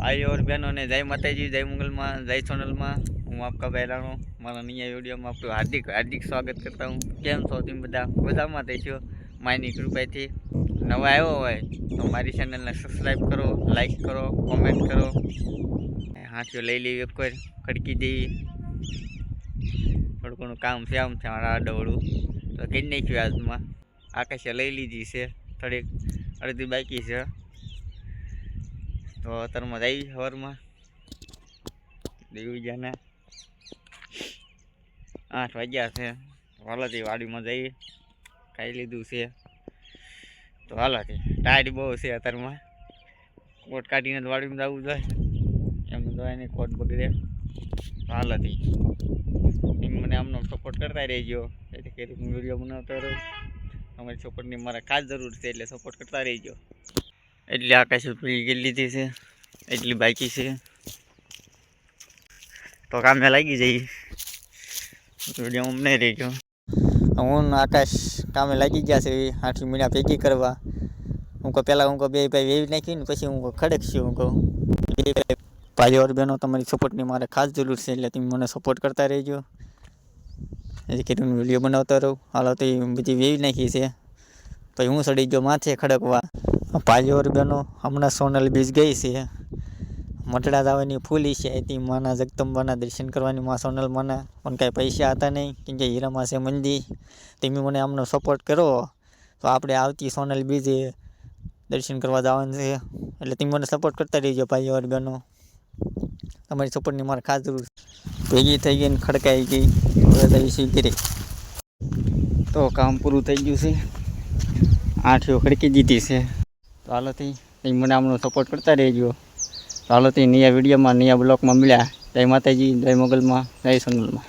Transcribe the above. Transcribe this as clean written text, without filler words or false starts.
भाई और बहनों ने जय माता जी, जय मंगल माँ, जय सोनल माँ। हूँ आपका बहराणो मारा नया वीडियो में आपको हार्दिक हार्दिक स्वागत करता हूँ। केम छो तुम बधा मजामां थशो मायनी कृपाथी। नवा आव्यो होय तो मारी चेनल ने सब्सक्राइब करो, लाइक करो, कॉमेंट करो। हाथीओ लई ली एक बार खड़की दी थोड़ું ઘણું કામ છે આમ છે મારા આડવડું તો કરી નાખ્યું આજમાં। આકાશે લઈ લીધી છે, થોડીક અડધી બાકી છે તો અત્યારમાં જઈ સવારમાં દેવીજાના 8 વાગ્યા છે। હાલાથી વાડીમાં જઈ ખાઈ લીધું છે તો હાલાથી ટાઈટ બહુ છે અત્યારમાં। કોટ કાઢીને વાડીમાં જવું જોઈએ, એમ જોઈને કોટ બગડે તો હાલાથી મને આમનો સપોર્ટ કરતા રહેજો, એટલે કે હું વિડીયો બનાવતો રહું। તમારી સપોર્ટની મારે ખાસ જરૂર છે, એટલે સપોર્ટ કરતા રહેજો। એટલે આકાશ પૂરી કરી લીધી છે, એટલી બાકી છે તો કામે લાગી જઈએ। વિડીયો અમને રહેજો। હું આકાશ કામે લાગી ગયા છે 8 મીણા ભેગી કરવા। હું કહું પહેલાં બે ભાઈ વેવી નાખી ને પછી હું ખડકશું। હું કહું ભાઈઓ और બહેનો તમારી સપોર્ટની મારે ખાસ જરૂર છે, એટલે તમે મને સપોર્ટ કરતા રહેજો, એટલે કે હું વિડીયો બનાવતો રહું। હાલો તો બધી વેવી નાખી છે પછી હું ચડી ગયો માથે ખડકવા। ભાઈઓ और બહેનો હમણાં સોનલ બીજ ગઈ છે મટડા જવાની ફૂલ ઈચ્છા હતી માના જગદંબાના દર્શન કરવાની। માં સોનલ માના પણ કાંઈ પૈસા હતા નહીં, કેમ કે હીરામાં છે મંદી। તમે મને આમનો સપોર્ટ કરો તો આપણે આવતી સોનલ બીજે દર્શન કરવા જવાનું છે, એટલે તમે મને સપોર્ટ કરતા રહીજો ભાઈઓ और બહેનો। તમારી સપોર્ટની મારે ખાસ જરૂર છે। ભેગી થઈ ગઈ ને ખડકાઈ ગઈ, હવે જઈશું ઘરે તો કામ પૂરું થઈ ગયું છે। 8 ખડકી દીધી છે તો હાલોથી તમે મને આમનો સપોર્ટ કરતા રહેજો। તો હાલોથી નયા વિડીયોમાં નયા બ્લોગમાં મળ્યા। જય માતાજી, જય મોગલમાં, જય સોનલમાં।